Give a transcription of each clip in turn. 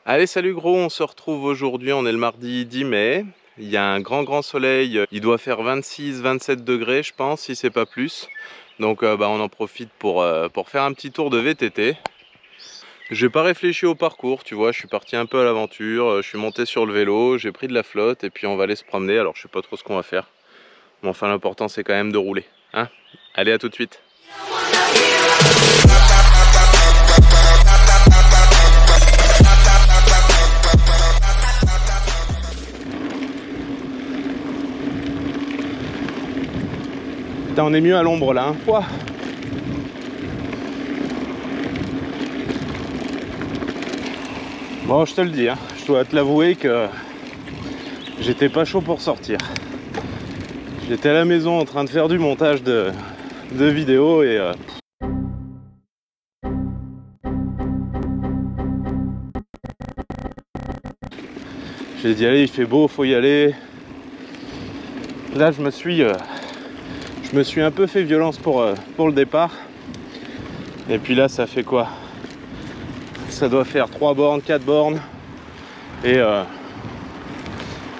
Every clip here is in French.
Allez, salut gros, on se retrouve aujourd'hui, on est le mardi 10 mai. Il y a un grand soleil, il doit faire 26-27 degrés je pense, si c'est pas plus. Donc on en profite pour faire un petit tour de VTT. J'ai pas réfléchi au parcours, tu vois, je suis parti un peu à l'aventure, je suis monté sur le vélo, j'ai pris de la flotte et puis on va aller se promener. Alors je sais pas trop ce qu'on va faire. Mais enfin l'important c'est quand même de rouler. Hein, allez, à tout de suite. Putain, on est mieux à l'ombre là, hein. Ouah. Bon, je te le dis, hein, je dois te l'avouer que j'étais pas chaud pour sortir. J'étais à la maison en train de faire du montage de vidéos et j'ai dit allez, il fait beau, faut y aller. Là je me suis un peu fait violence pour le départ. Et puis là ça fait quoi? Ça doit faire 3 bornes, 4 bornes. Et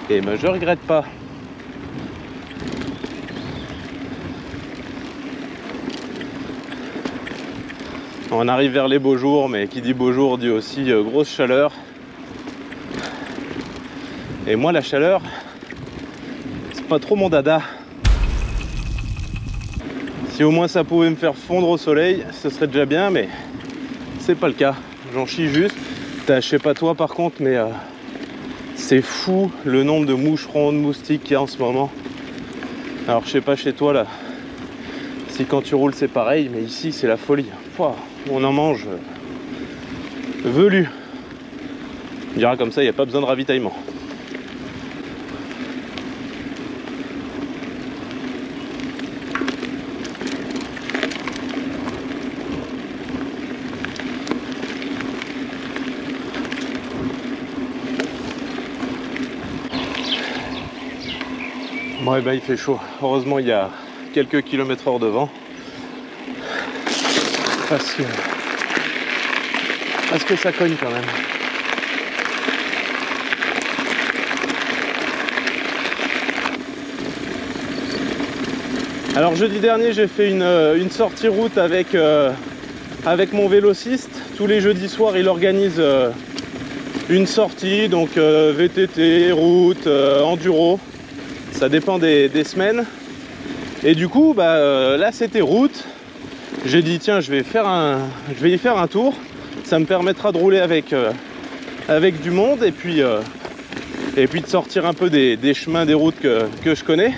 ben, je regrette pas. On arrive vers les beaux jours, mais qui dit beau jour dit aussi grosse chaleur. Et moi la chaleur, c'est pas trop mon dada. Si au moins ça pouvait me faire fondre au soleil, ce serait déjà bien, mais c'est pas le cas. J'en chie juste. Je sais pas toi par contre, mais c'est fou le nombre de moucherons, de moustiques qu'il y a en ce moment. Alors je sais pas chez toi là, si quand tu roules c'est pareil, mais ici c'est la folie. Pouah, on en mange velu. On dira comme ça, il n'y a pas besoin de ravitaillement. Bon, et ben il fait chaud. Heureusement il y a quelques kilomètres/heure de vent. Parce que ça cogne quand même. Alors jeudi dernier j'ai fait une sortie route avec mon vélociste. Tous les jeudis soirs il organise une sortie, donc VTT, route, enduro. Ça dépend des semaines. Et du coup là c'était route. J'ai dit tiens, je vais y faire un tour. Ça me permettra de rouler avec du monde et puis de sortir un peu des chemins, des routes que je connais.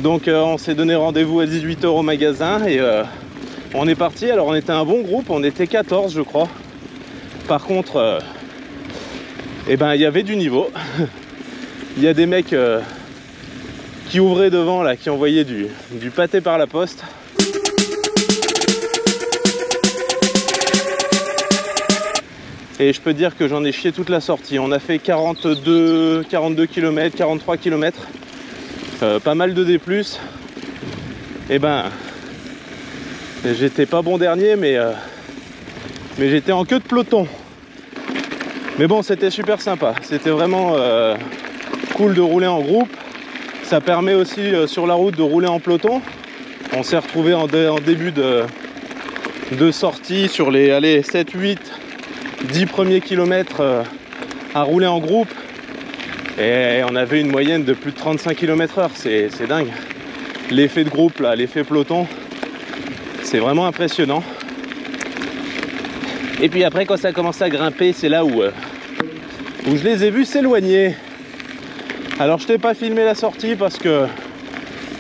Donc on s'est donné rendez-vous à 18 h au magasin et on est parti. Alors on était un bon groupe, on était 14 je crois. Par contre il y avait du niveau. Il y a des mecs qui ouvraient devant là, qui envoyaient du pâté par la poste. Et je peux dire que j'en ai chié toute la sortie. On a fait 42 km, 43 km. Pas mal de D+. Et j'étais pas bon dernier, mais j'étais en queue de peloton. Mais bon, c'était super sympa. C'était vraiment cool de rouler en groupe. Ça permet aussi sur la route de rouler en peloton. On s'est retrouvé en début de sortie sur les 7, 8, 10 premiers kilomètres à rouler en groupe. Et on avait une moyenne de plus de 35 km/h. C'est dingue. L'effet de groupe, là, l'effet peloton, c'est vraiment impressionnant. Et puis après, quand ça a commencé à grimper, c'est là où je les ai vus s'éloigner. Alors je t'ai pas filmé la sortie parce que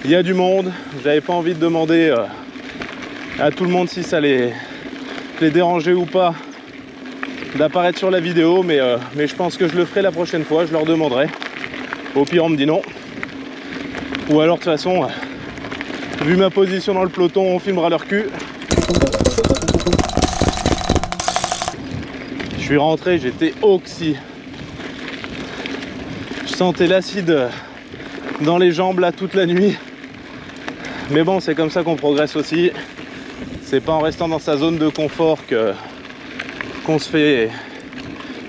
il y a du monde. J'avais pas envie de demander à tout le monde si ça les dérangeait ou pas d'apparaître sur la vidéo, mais je pense que je le ferai la prochaine fois. Je leur demanderai. Au pire on me dit non. Ou alors de toute façon, vu ma position dans le peloton, on filmera leur cul. Je suis rentré, j'étais oxy. Je sentais l'acide dans les jambes là toute la nuit. Mais bon, c'est comme ça qu'on progresse aussi. C'est pas en restant dans sa zone de confort qu'on se fait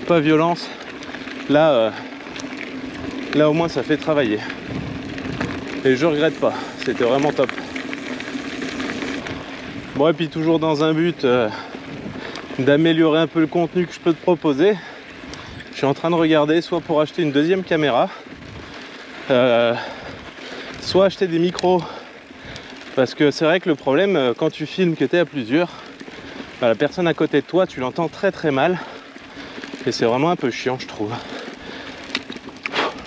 pas violence. Là, là au moins ça fait travailler. Et je regrette pas, c'était vraiment top. Bon, et puis toujours dans un but d'améliorer un peu le contenu que je peux te proposer, je suis en train de regarder soit pour acheter une deuxième caméra, soit acheter des micros. Parce que c'est vrai que le problème, quand tu filmes que tu es à plusieurs, bah, la personne à côté de toi, tu l'entends très très mal. Et c'est vraiment un peu chiant, je trouve.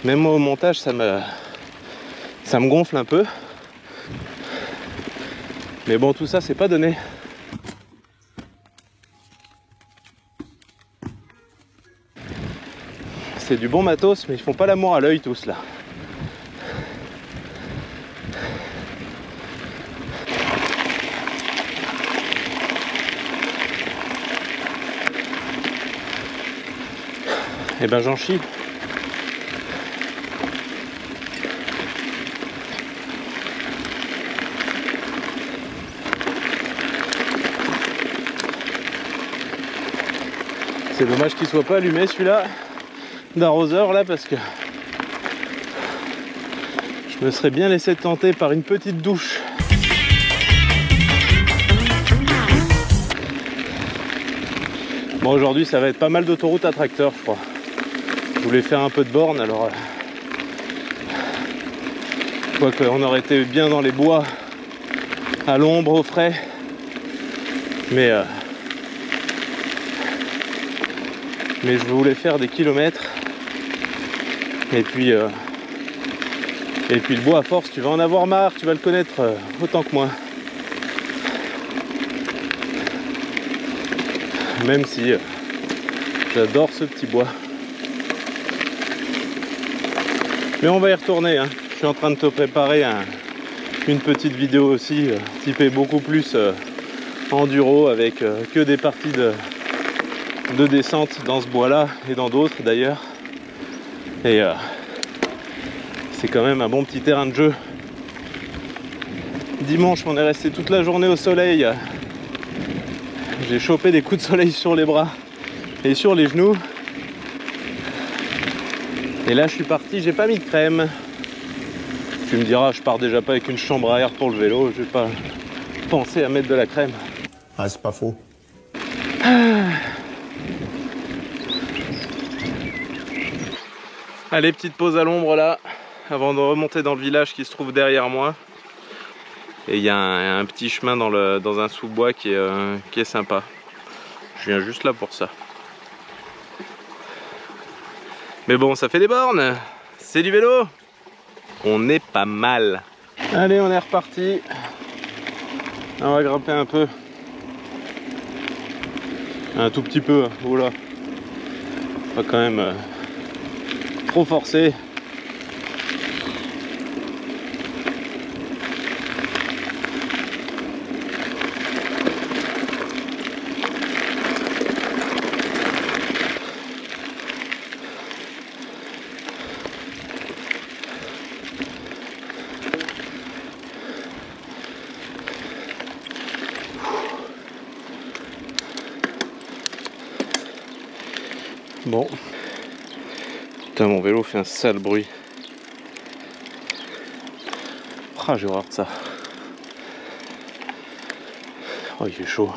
Même moi au montage, ça me gonfle un peu. Mais bon, tout ça, c'est pas donné. C'est du bon matos, mais ils font pas l'amour à l'œil tous là. Et ben j'en chie. C'est dommage qu'il soit pas allumé celui-là d'arroseur là, parce que je me serais bien laissé tenter par une petite douche. Bon, aujourd'hui ça va être pas mal d'autoroute à tracteur, je crois. Je voulais faire un peu de borne, alors quoi qu'on aurait été bien dans les bois, à l'ombre, au frais, mais je voulais faire des kilomètres. Et puis le bois, à force, tu vas en avoir marre, tu vas le connaître autant que moi. Même si j'adore ce petit bois. Mais on va y retourner, hein. Je suis en train de te préparer une petite vidéo aussi, typée beaucoup plus enduro, avec que des parties de descente dans ce bois là et dans d'autres d'ailleurs. Et c'est quand même un bon petit terrain de jeu. Dimanche on est resté toute la journée au soleil. J'ai chopé des coups de soleil sur les bras et sur les genoux. Et là je suis parti, j'ai pas mis de crème. Tu me diras, je pars déjà pas avec une chambre à air pour le vélo, je vais pas penser à mettre de la crème. Ah, c'est pas faux. Allez, petite pause à l'ombre là, avant de remonter dans le village qui se trouve derrière moi. Et il y a un petit chemin dans un sous-bois qui est sympa. Je viens juste là pour ça. Mais bon, ça fait des bornes, c'est du vélo. On est pas mal. Allez, on est reparti. On va grimper un peu. Un tout petit peu, oula. Pas quand même trop forcé. Bon. Putain, mon vélo fait un sale bruit. Ah, j'ai horreur de ça. Oh, il fait chaud.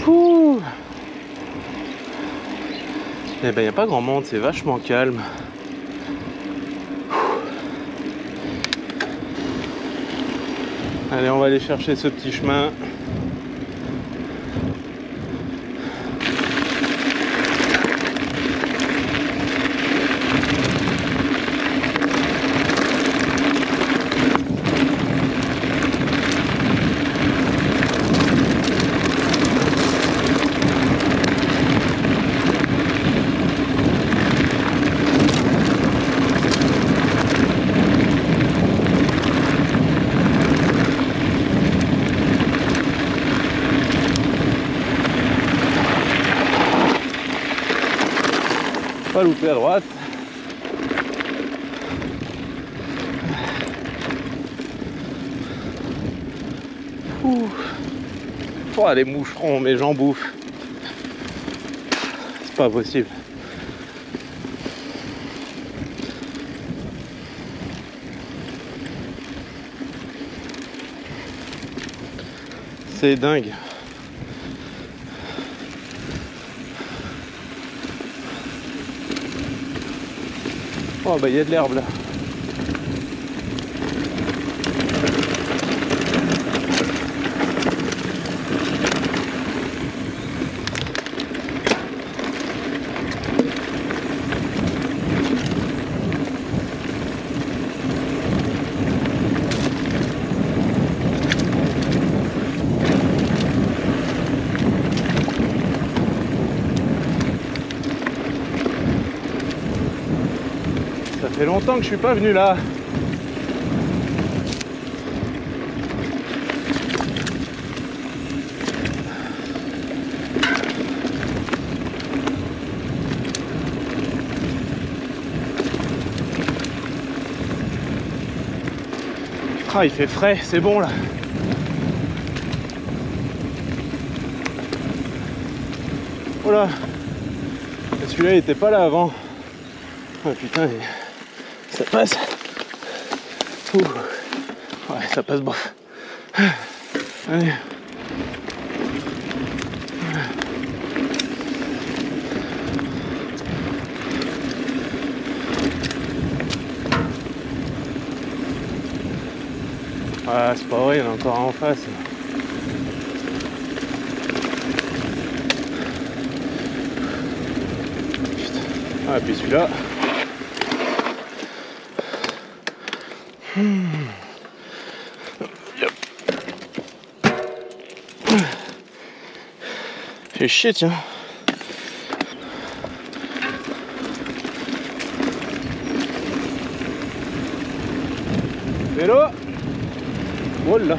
Ouh. Eh ben, il n'y a pas grand monde, c'est vachement calme. Allez, on va aller chercher ce petit chemin. Pas louper à droite. Ouh. Oh, les moucherons, mais j'en bouffe. C'est pas possible. C'est dingue. Oh bah il y a de l'herbe là. Ça fait longtemps que je suis pas venu là. Ah, il fait frais, c'est bon là. Voilà. Celui-là il était pas là avant. Oh putain, ça passe. Ouh. Ouais, ça passe bof. Allez. Ah, c'est pas vrai, il y en a encore un en face. Putain. Ah, et puis celui-là. Yep. Fait chier, tiens. Vélo. Voilà.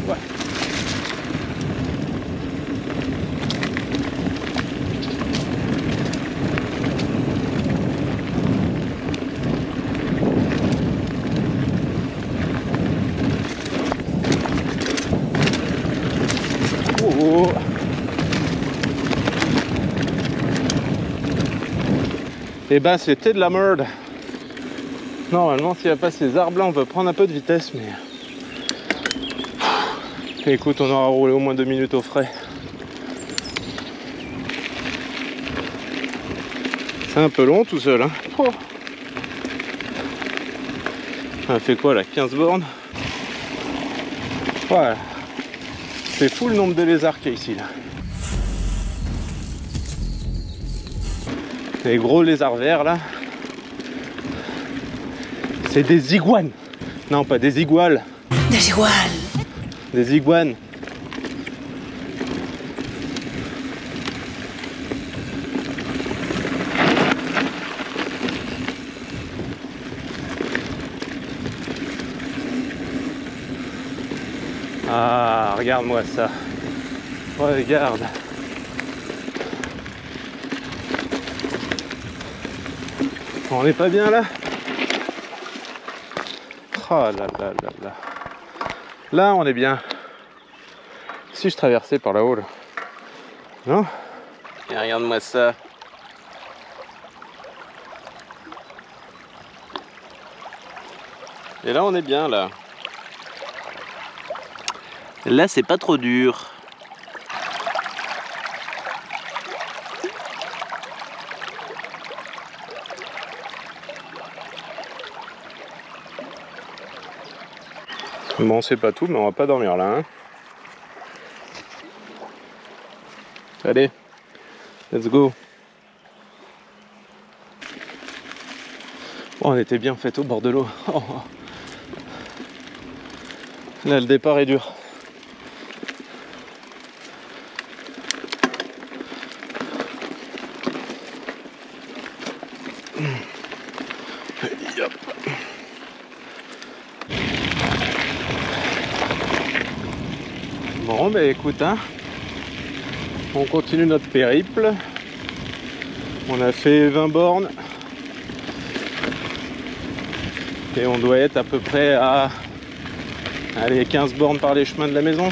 Ouais. Oh. Et ben c'était de la merde. Normalement s'il n'y a pas ces arbres là on peut prendre un peu de vitesse mais... Écoute, on aura roulé au moins 2 minutes au frais. C'est un peu long tout seul, hein. Oh. On a fait quoi là, 15 bornes? Ouais. C'est fou le nombre de lézards qu'il y a ici là. Les gros lézards verts là. C'est des iguanes. Non, pas des iguales. Des iguales. Des iguanes. Ah, regarde-moi ça. Regarde. On n'est pas bien là? Oh là là là là. Là, on est bien. Si je traversais par là-haut, là. Non? Et regarde-moi ça. Et là, on est bien, là. Là, c'est pas trop dur. Bon, c'est pas tout, mais on va pas dormir là, hein. Allez, let's go. Oh, on était bien fait au bord de l'eau. Oh. Là, le départ est dur. Yep. Bon, bah écoute, hein, on continue notre périple. On a fait 20 bornes. Et on doit être à peu près à Allez, 15 bornes par les chemins de la maison.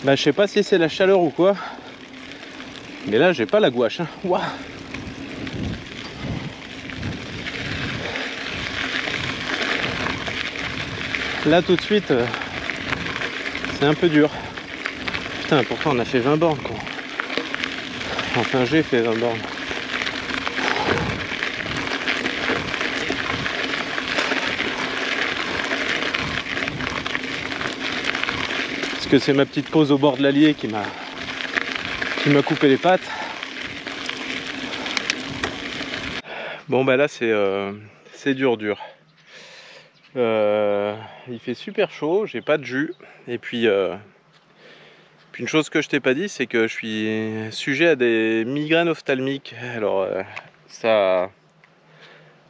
Bah, je sais pas si c'est la chaleur ou quoi, mais là j'ai pas la gouache, hein. Ouah. Là tout de suite c'est un peu dur. Putain, pourtant on a fait 20 bornes quoi. Enfin j'ai fait 20 bornes. Parce que c'est ma petite pause au bord de l'Allier qui m'a coupé les pattes. Bon bah là c'est dur. Il fait super chaud, j'ai pas de jus. Et puis une chose que je t'ai pas dit, c'est que je suis sujet à des migraines ophtalmiques. Alors ça,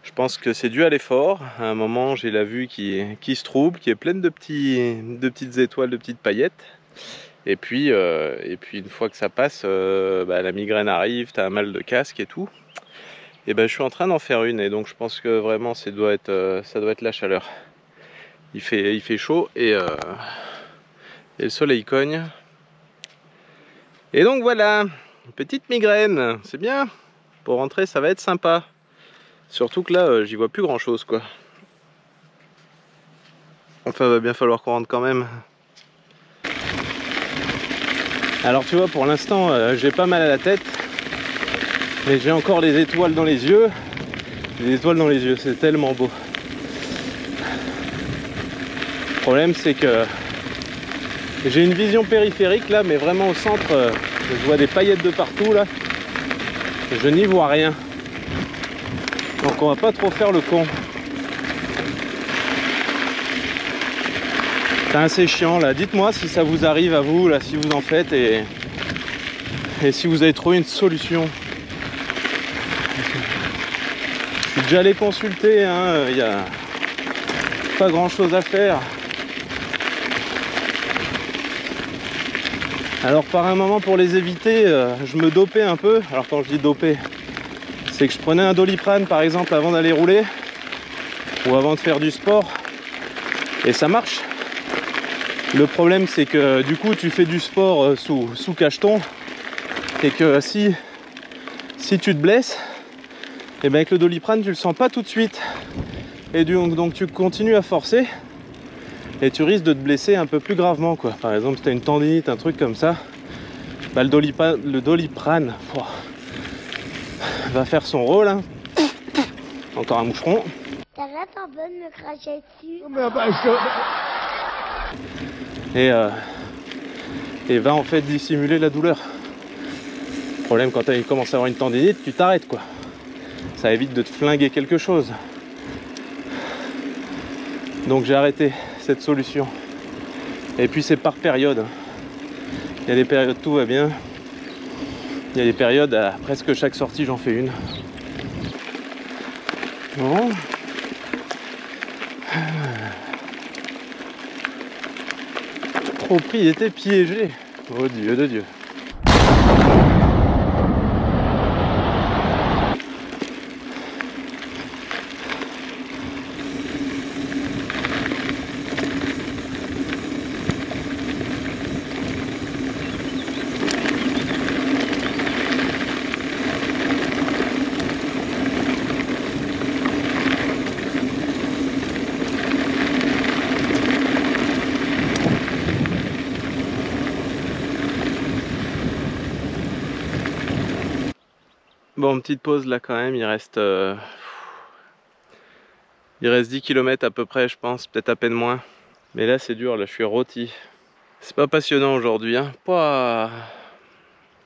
je pense que c'est dû à l'effort. À un moment j'ai la vue qui se trouble, qui est pleine de petites étoiles, de petites paillettes. Et puis une fois que ça passe, bah, la migraine arrive, t'as un mal de casque et tout. Et ben je suis en train d'en faire une, et donc je pense que vraiment ça doit être la chaleur. Il fait chaud et le soleil cogne. Et donc voilà, une petite migraine, c'est bien. Pour rentrer ça va être sympa. Surtout que là j'y vois plus grand chose quoi. Enfin va bien falloir qu'on rentre quand même. Alors tu vois, pour l'instant j'ai pas mal à la tête, mais j'ai encore les étoiles dans les yeux. Les étoiles dans les yeux, c'est tellement beau. Le problème c'est que j'ai une vision périphérique là, mais vraiment au centre, je vois des paillettes de partout là. Je n'y vois rien. Donc on va pas trop faire le con. C'est assez chiant là. Dites-moi si ça vous arrive à vous là, si vous en faites, et si vous avez trouvé une solution. Je suis déjà allé consulter, hein, il n'y a pas grand chose à faire. Alors par un moment, pour les éviter, je me dopais un peu. Alors quand je dis doper, c'est que je prenais un Doliprane par exemple avant d'aller rouler ou avant de faire du sport, et ça marche. Le problème c'est que du coup tu fais du sport sous cacheton, et que si tu te blesses, et bien avec le Doliprane tu le sens pas tout de suite, et donc tu continues à forcer et tu risques de te blesser un peu plus gravement quoi. Par exemple si tu as une tendinite, un truc comme ça, bah, le Doliprane va faire son rôle, hein. Encore un moucheron. T'arrêtes un peu de me cracher dessus. Et va en fait dissimuler la douleur. Le problème, quand tu commences à avoir une tendinite, tu t'arrêtes quoi. Ça évite de te flinguer quelque chose. Donc j'ai arrêté cette solution. Et puis c'est par période. Il y a des périodes tout va bien. Il y a des périodes à presque chaque sortie j'en fais une. Bon. Propriété piégée. Oh Dieu de Dieu. Bon, petite pause là quand même, il reste 10 km à peu près je pense, peut-être à peine moins. Mais là c'est dur, là je suis rôti. C'est pas passionnant aujourd'hui, hein.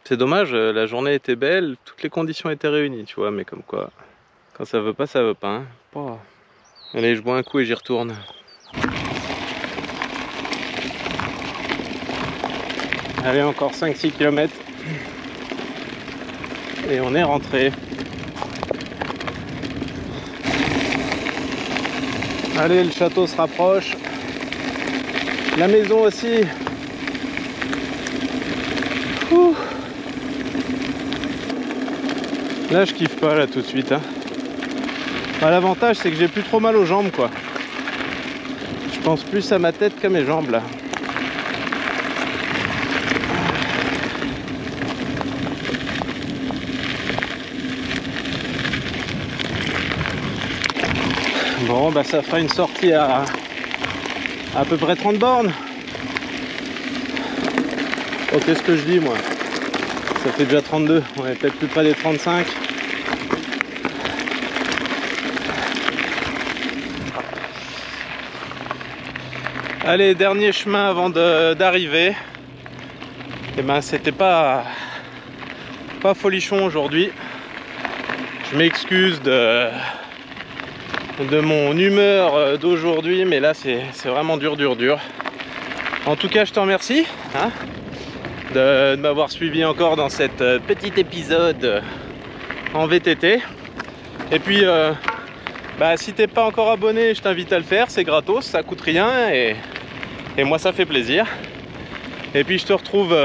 C'est dommage, la journée était belle, toutes les conditions étaient réunies, tu vois, mais comme quoi, quand ça veut pas, ça veut pas, hein. Allez, je bois un coup et j'y retourne. Allez, encore 5-6 km. Et on est rentré. Allez, le château se rapproche. La maison aussi. Ouh. Là je kiffe pas là tout de suite hein. Bah, l'avantage c'est que j'ai plus trop mal aux jambes quoi. Je pense plus à ma tête qu'à mes jambes là. Bon bah ça fera une sortie à peu près 30 bornes. Oh, qu'est-ce que je dis moi? Ça fait déjà 32, on est peut-être plus près des 35. Allez, dernier chemin avant d'arriver. Et ben c'était pas folichon aujourd'hui. Je m'excuse de mon humeur d'aujourd'hui, mais là c'est vraiment dur. En tout cas je te remercie hein, de m'avoir suivi encore dans cet petit épisode en VTT. Et puis bah, si t'es pas encore abonné, je t'invite à le faire, c'est gratos, ça coûte rien et moi ça fait plaisir. Et puis je te retrouve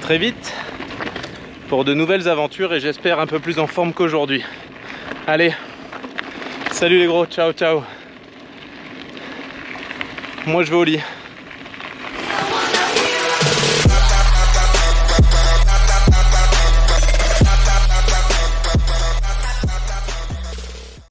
très vite pour de nouvelles aventures et j'espère un peu plus en forme qu'aujourd'hui. Allez, salut les gros, ciao ciao. Moi je vais au lit.